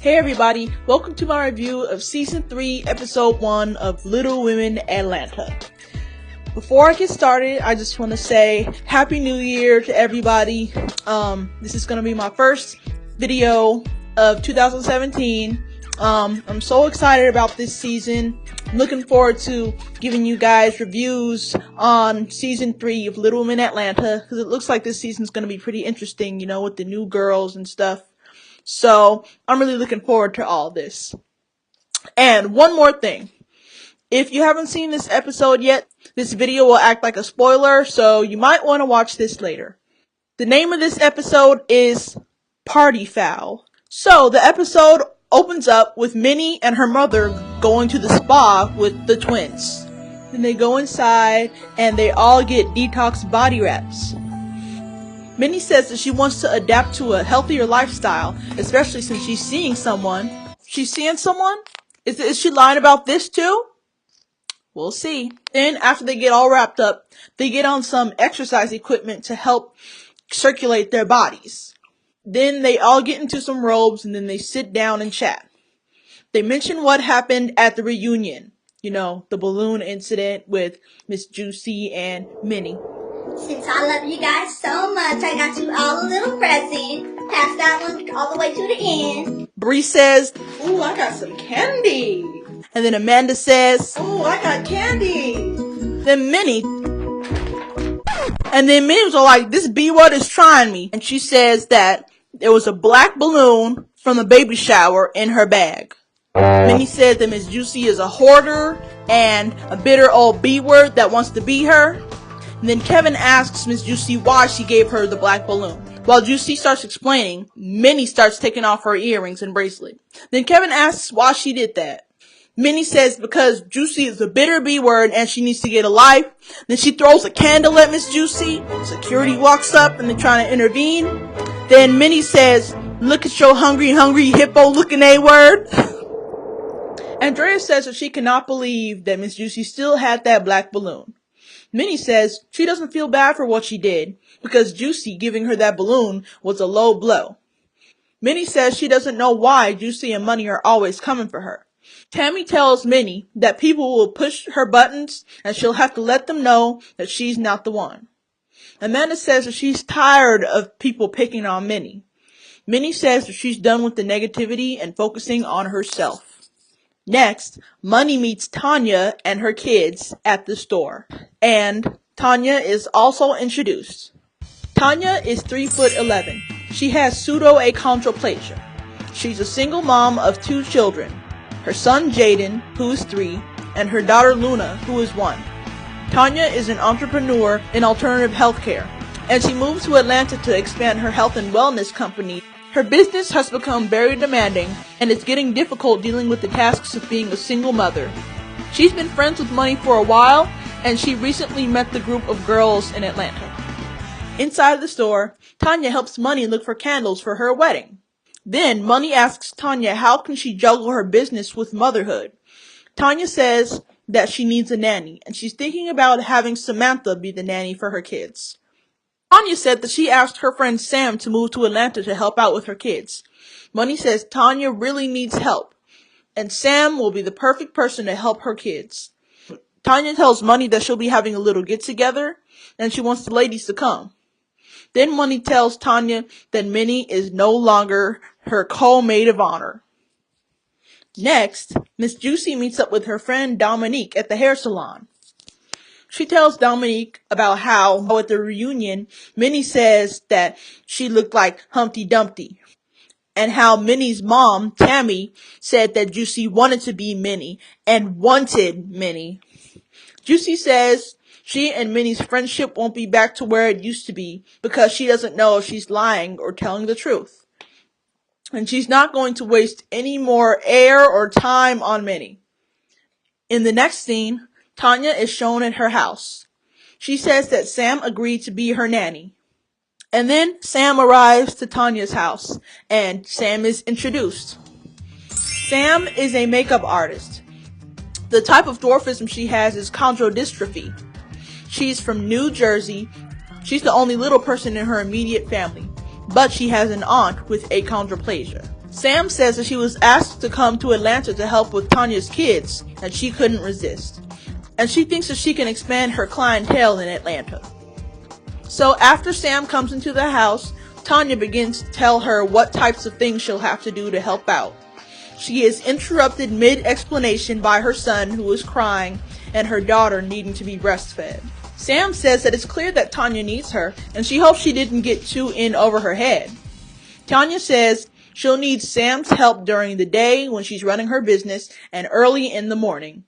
Hey everybody, welcome to my review of Season 3, Episode 1 of Little Women Atlanta. Before I get started, I just want to say Happy New Year to everybody. This is going to be my first video of 2017. I'm so excited about this season. I'm looking forward to giving you guys reviews on Season 3 of Little Women Atlanta, because it looks like this season's going to be pretty interesting, with the new girls and stuff. So, I'm really looking forward to all this. And one more thing. If you haven't seen this episode yet, this video will act like a spoiler, so you might want to watch this later. The name of this episode is Party Foul. So, the episode opens up with Minnie and her mother going to the spa with the twins. Then they go inside and they all get detox body wraps. Minnie says that she wants to adapt to a healthier lifestyle, especially since she's seeing someone. She's seeing someone? Is she lying about this too? We'll see. Then, after they get all wrapped up, they get on some exercise equipment to help circulate their bodies. Then they all get into some robes and then they sit down and chat. They mention what happened at the reunion. The balloon incident with Ms.Juicy and Minnie. Since I love you guys so much, I got you all a little present. Pass that one all the way to the end. Bree says, "Ooh, I got some candy." And then Amanda says, "Ooh, I got candy." Then Minnie was all like, "This B-word is trying me." And she says that there was a black balloon from the baby shower in her bag. Minnie said that Ms.Juicy is a hoarder and a bitter old B-word that wants to be her. And then Kevin asks Ms.Juicy why she gave her the black balloon. While Juicy starts explaining, Minnie starts taking off her earrings and bracelet. Then Kevin asks why she did that. Minnie says because Juicy is a bitter B-word and she needs to get a life. Then she throws a candle at Ms.Juicy. Security walks up and they're trying to intervene. Then Minnie says, "Look at your hungry hippo looking A-word." Andrea says that she cannot believe that Ms.Juicy still had that black balloon. Minnie says she doesn't feel bad for what she did, because Juicy giving her that balloon was a low blow. Minnie says she doesn't know why Juicy and Money are always coming for her. Tammy tells Minnie that people will push her buttons and she'll have to let them know that she's not the one. Amanda says that she's tired of people picking on Minnie. Minnie says that she's done with the negativity and focusing on herself. Next, Money meets Tanya and her kids at the store. And Tanya is also introduced. Tanya is 3'11". She has pseudo-achondroplasia. She's a single mom of 2 children. Her son Jaden, who is 3, and her daughter Luna, who is 1. Tanya is an entrepreneur in alternative healthcare, and she moved to Atlanta to expand her health and wellness company. Her business has become very demanding, and it's getting difficult dealing with the tasks of being a single mother. She's been friends with Money for a while, and she recently met the group of girls in Atlanta. Inside the store, Tanya helps Money look for candles for her wedding. Then, Money asks Tanya how can she juggle her business with motherhood. Tanya says that she needs a nanny, and she's thinking about having Samantha be the nanny for her kids. Tanya said that she asked her friend Sam to move to Atlanta to help out with her kids. Money says Tanya really needs help, and Sam will be the perfect person to help her kids. Tanya tells Money that she'll be having a little get-together, and she wants the ladies to come. Then Money tells Tanya that Minnie is no longer her co-maid of honor. Next, Ms.Juicy meets up with her friend Dominique at the hair salon. She tells Dominique about how at the reunion, Minnie says that she looked like Humpty Dumpty. And how Minnie's mom, Tammy, said that Juicy wanted to be Minnie and wanted Minnie. Juicy says she and Minnie's friendship won't be back to where it used to be because she doesn't know if she's lying or telling the truth. And she's not going to waste any more air or time on Minnie. In the next scene, Tanya is shown at her house. She says that Sam agreed to be her nanny. And then Sam arrives to Tanya's house, and Sam is introduced. Sam is a makeup artist. The type of dwarfism she has is chondrodystrophy. She's from New Jersey. She's the only little person in her immediate family, but she has an aunt with achondroplasia. Sam says that she was asked to come to Atlanta to help with Tanya's kids, and she couldn't resist. And she thinks that she can expand her clientele in Atlanta. So after Sam comes into the house, Tanya begins to tell her what types of things she'll have to do to help out. She is interrupted mid-explanation by her son, who is crying, and her daughter needing to be breastfed. Sam says that it's clear that Tanya needs her, and she hopes she didn't get too in over her head. Tanya says she'll need Sam's help during the day when she's running her business and early in the morning.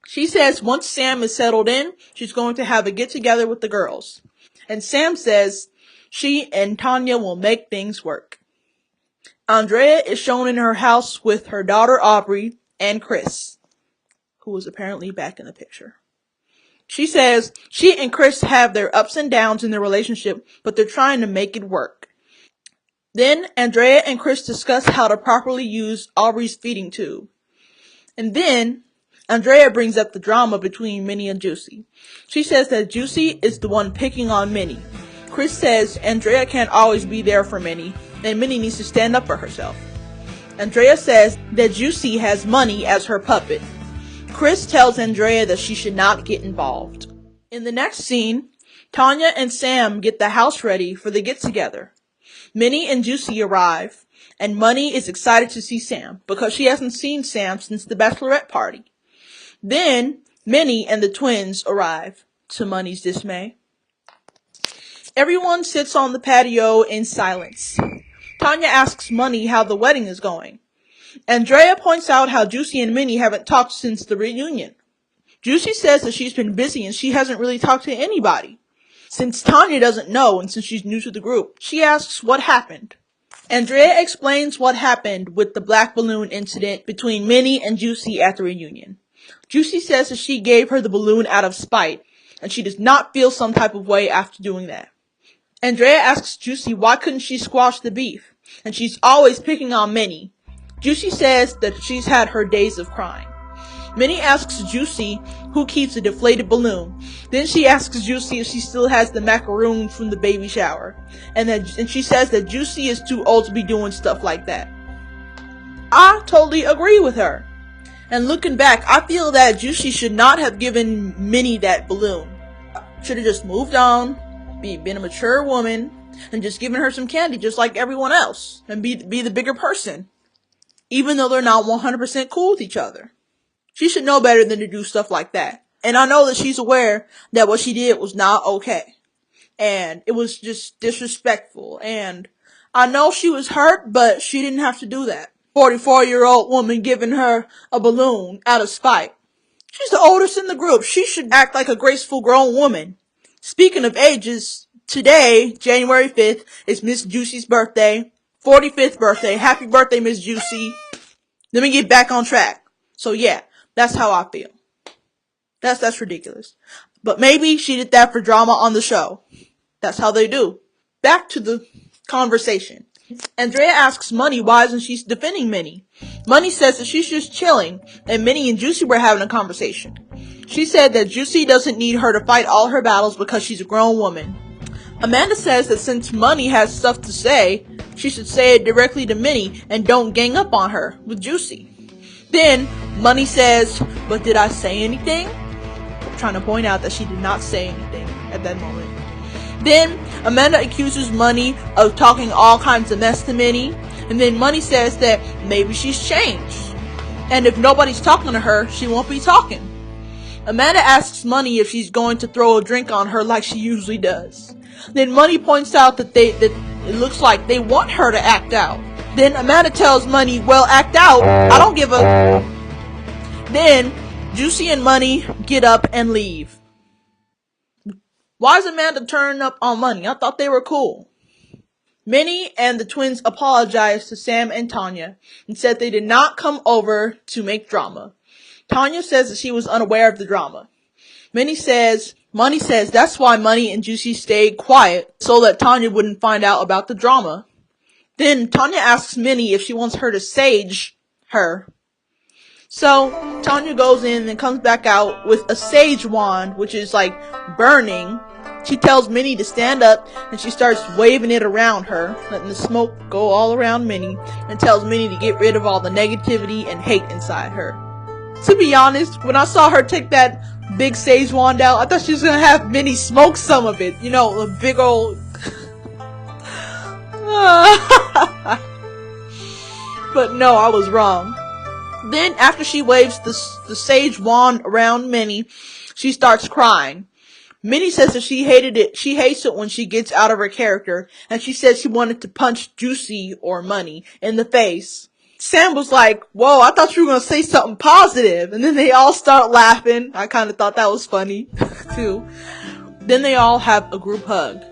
She says once Sam is settled in, she's going to have a get-together with the girls. And Sam says she and Tanya will make things work. Andrea is shown in her house with her daughter Aubrey and Chris, who is apparently back in the picture. She says she and Chris have their ups and downs in their relationship, but they're trying to make it work. Then Andrea and Chris discuss how to properly use Aubrey's feeding tube. And then Andrea brings up the drama between Minnie and Juicy. She says that Juicy is the one picking on Minnie. Chris says Andrea can't always be there for Minnie, and Minnie needs to stand up for herself. Andrea says that Juicy has money as her puppet. Chris tells Andrea that she should not get involved. In the next scene, Tanya and Sam get the house ready for the get-together. Minnie and Juicy arrive, and Money is excited to see Sam, because she hasn't seen Sam since the bachelorette party. Then, Minnie and the twins arrive, to Money's dismay. Everyone sits on the patio in silence. Tanya asks Money how the wedding is going. Andrea points out how Juicy and Minnie haven't talked since the reunion. Juicy says that she's been busy and she hasn't really talked to anybody. Since Tanya doesn't know and since she's new to the group, she asks what happened. Andrea explains what happened with the black balloon incident between Minnie and Juicy at the reunion. Juicy says that she gave her the balloon out of spite, and she does not feel some type of way after doing that. Andrea asks Juicy why couldn't she squash the beef, and she's always picking on Minnie. Juicy says that she's had her days of crying. Minnie asks Juicy who keeps a deflated balloon. Then she asks Juicy if she still has the macaroons from the baby shower. And she says that Juicy is too old to be doing stuff like that. I totally agree with her. And looking back, I feel that Juicy should not have given Minnie that balloon. Should have just moved on, been a mature woman, and just given her some candy just like everyone else. And be the bigger person. Even though they're not 100% cool with each other. She should know better than to do stuff like that. And I know that she's aware that what she did was not okay. And it was just disrespectful. And I know she was hurt, but she didn't have to do that. 44-year-old woman giving her a balloon out of spite. She's the oldest in the group. She should act like a graceful grown woman. Speaking of ages, today, January 5th, is Miss Juicy's birthday. 45th birthday. Happy birthday, Ms. Juicy. Let me get back on track. So yeah, that's how I feel. That's ridiculous. But maybe she did that for drama on the show. That's how they do. Back to the conversation. Andrea asks Money why isn't she defending Minnie. Money says that she's just chilling, and Minnie and Juicy were having a conversation. She said that Juicy doesn't need her to fight all her battles because she's a grown woman. Amanda says that since Money has stuff to say, she should say it directly to Minnie and don't gang up on her with Juicy. Then Money says, but did I say anything? Trying to point out that she did not say anything at that moment. Then Amanda accuses Money of talking all kinds of mess to Minnie, and then Money says that maybe she's changed, and if nobody's talking to her, she won't be talking. Amanda asks Money if she's going to throw a drink on her like she usually does. Then Money points out that it looks like they want her to act out. Then Amanda tells Money, well, act out. I don't give a... Then Juicy and Money get up and leave. Why is Amanda turning up on Money? I thought they were cool. Minnie and the twins apologized to Sam and Tanya and said they did not come over to make drama. Tanya says that she was unaware of the drama. Money says that's why Money and Juicy stayed quiet so that Tanya wouldn't find out about the drama. Then Tanya asks Minnie if she wants her to sage her. So Tanya goes in and comes back out with a sage wand, which is like burning. She tells Minnie to stand up, and she starts waving it around her, letting the smoke go all around Minnie, and tells Minnie to get rid of all the negativity and hate inside her. To be honest, when I saw her take that big sage wand out, I thought she was gonna have Minnie smoke some of it. You know, a big old... But no, I was wrong. Then, after she waves the sage wand around Minnie, she starts crying. Minnie says that she hates it when she gets out of her character, and she said she wanted to punch Juicy or Money in the face. Sam was like, whoa, I thought you were gonna say something positive, and then they all start laughing. I kinda thought that was funny, too. Then they all have a group hug.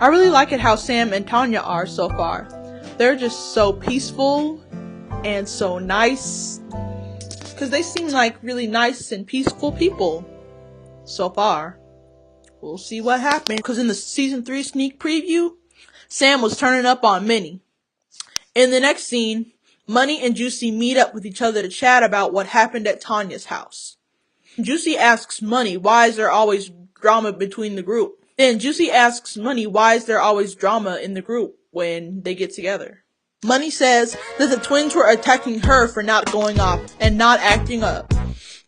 I really like it how Sam and Tanya are so far. They're just so peaceful and so nice, because they seem like really nice and peaceful people so far. We'll see what happens, because in the season 3 sneak preview, Sam was turning up on Minnie. In the next scene, Money and Juicy meet up with each other to chat about what happened at Tanya's house. Juicy asks Money why is there always drama between the group. Then Juicy asks Money why is there always drama in the group when they get together. Money says that the twins were attacking her for not going off and not acting up.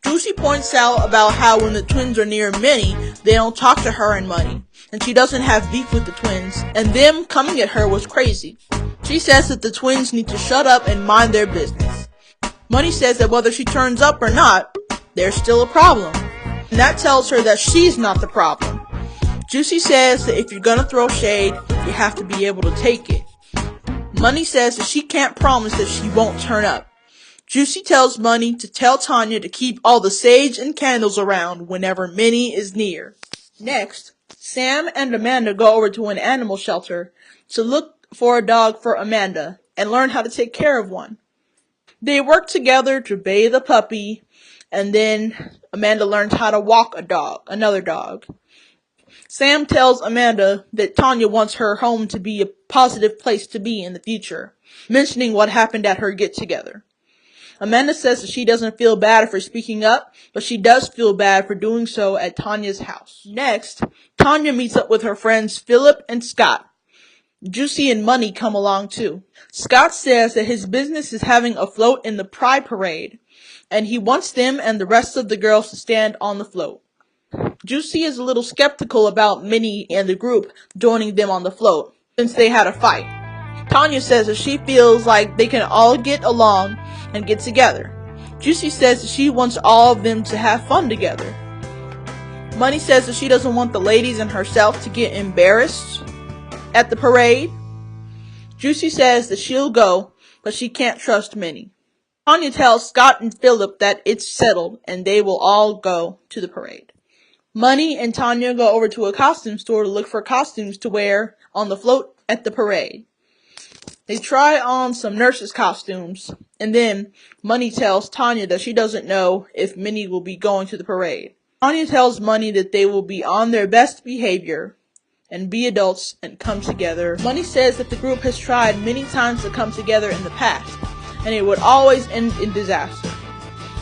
Juicy points out about how when the twins are near Minnie, they don't talk to her and Money, and she doesn't have beef with the twins, and them coming at her was crazy. She says that the twins need to shut up and mind their business. Money says that whether she turns up or not, there's still a problem, and that tells her that she's not the problem. Juicy says that if you're gonna throw shade, you have to be able to take it. Money says that she can't promise that she won't turn up. Juicy tells Money to tell Tanya to keep all the sage and candles around whenever Minnie is near. Next, Sam and Amanda go over to an animal shelter to look for a dog for Amanda and learn how to take care of one. They work together to bathe a puppy, and then Amanda learns how to walk another dog. Sam tells Amanda that Tanya wants her home to be a positive place to be in the future, mentioning what happened at her get-together. Amanda says that she doesn't feel bad for speaking up, but she does feel bad for doing so at Tanya's house. Next, Tanya meets up with her friends Philip and Scott. Juicy and Money come along too. Scott says that his business is having a float in the Pride Parade, and he wants them and the rest of the girls to stand on the float. Juicy is a little skeptical about Minnie and the group joining them on the float, since they had a fight. Tanya says that she feels like they can all get along and get together. Juicy says that she wants all of them to have fun together. Money says that she doesn't want the ladies and herself to get embarrassed at the parade. Juicy says that she'll go, but she can't trust Minnie. Tanya tells Scott and Philip that it's settled and they will all go to the parade. Money and Tanya go over to a costume store to look for costumes to wear on the float at the parade. They try on some nurses' costumes, and then Money tells Tanya that she doesn't know if Minnie will be going to the parade. Tanya tells Money that they will be on their best behavior and be adults and come together. Money says that the group has tried many times to come together in the past, and it would always end in disaster.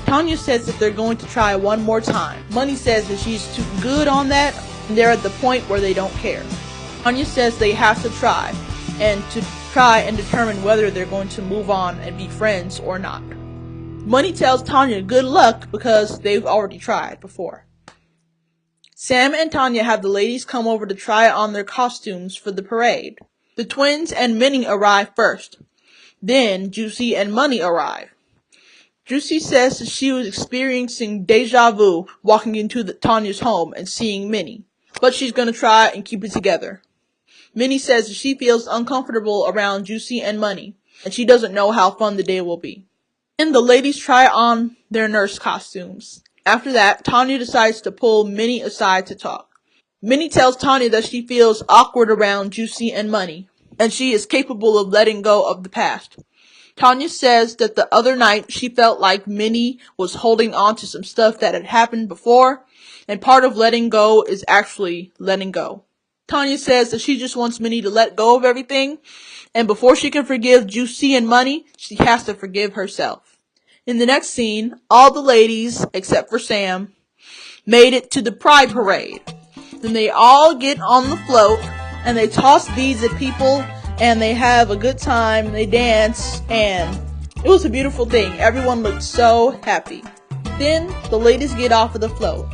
Tanya says that they're going to try one more time. Money says that she's too good on that, and they're at the point where they don't care. Tanya says they have to try, and to try and determine whether they're going to move on and be friends or not. Money tells Tanya good luck because they've already tried before. Sam and Tanya have the ladies come over to try on their costumes for the parade. The twins and Minnie arrive first. Then Juicy and Money arrive. Juicy says that she was experiencing deja vu walking into Tanya's home and seeing Minnie, but she's going to try and keep it together. Minnie says that she feels uncomfortable around Juicy and Money, and she doesn't know how fun the day will be. Then the ladies try on their nurse costumes. After that, Tanya decides to pull Minnie aside to talk. Minnie tells Tanya that she feels awkward around Juicy and Money, and she is capable of letting go of the past. Tanya says that the other night she felt like Minnie was holding on to some stuff that had happened before, and part of letting go is actually letting go. Tanya says that she just wants Minnie to let go of everything, and before she can forgive Juicy and Money, she has to forgive herself. In the next scene, all the ladies, except for Sam, made it to the Pride Parade. Then they all get on the float, and they toss beads at people, and they have a good time, and they dance, and it was a beautiful thing. Everyone looked so happy. Then, the ladies get off of the float.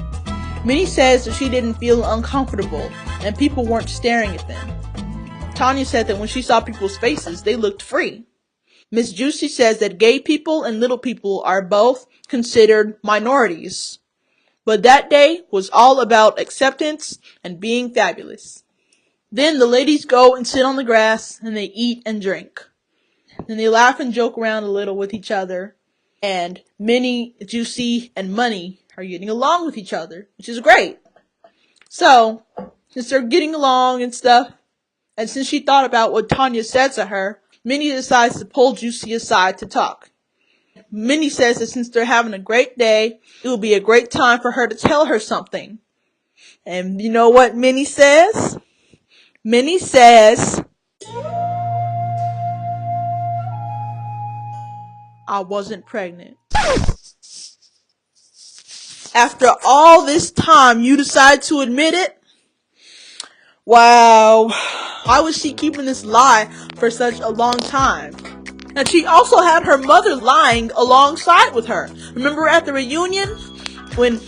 Minnie says that she didn't feel uncomfortable, and people weren't staring at them. Tanya said that when she saw people's faces, they looked free. Ms.Juicy says that gay people and little people are both considered minorities. But that day was all about acceptance and being fabulous. Then the ladies go and sit on the grass and they eat and drink. Then they laugh and joke around a little with each other. And Minnie, Juicy, and Money are getting along with each other, which is great. So, since they're getting along and stuff, and since she thought about what Tanya said to her, Minnie decides to pull Juicy aside to talk. Minnie says that since they're having a great day, it will be a great time for her to tell her something. And you know what Minnie says? Minnie says, I wasn't pregnant. After all this time, you decide to admit it? Wow. Why was she keeping this lie for such a long time? And she also had her mother lying alongside with her. Remember at the reunion when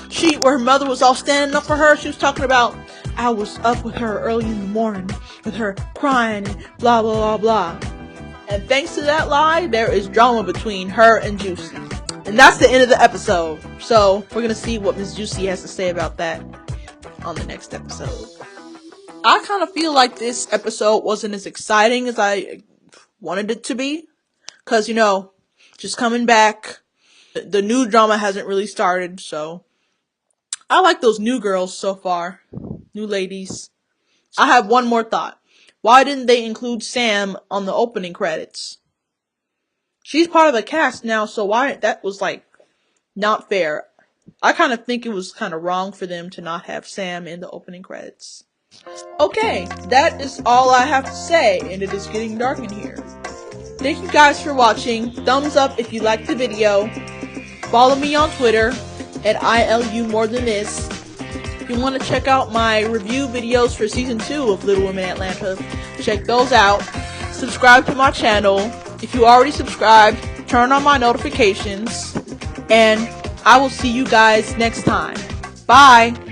her mother was all standing up for her? She was talking about, I was up with her early in the morning with her crying and blah blah blah blah. And thanks to that lie, there is drama between her and Juicy. And that's the end of the episode. So we're gonna see what Ms. Juicy has to say about that on the next episode. I kind of feel like this episode wasn't as exciting as I wanted it to be. Cause, just coming back, the new drama hasn't really started, so I like those new girls so far. New ladies. I have one more thought. Why didn't they include Sam on the opening credits? She's part of the cast now, so that was not fair. I kind of think it was kind of wrong for them to not have Sam in the opening credits. Okay, that is all I have to say, and it is getting dark in here. Thank you guys for watching. Thumbs up if you liked the video. Follow me on Twitter at ILUMoreThanThis. If you want to check out my review videos for Season 2 of Little Women Atlanta, check those out. Subscribe to my channel. If you already subscribed, turn on my notifications. And I will see you guys next time. Bye!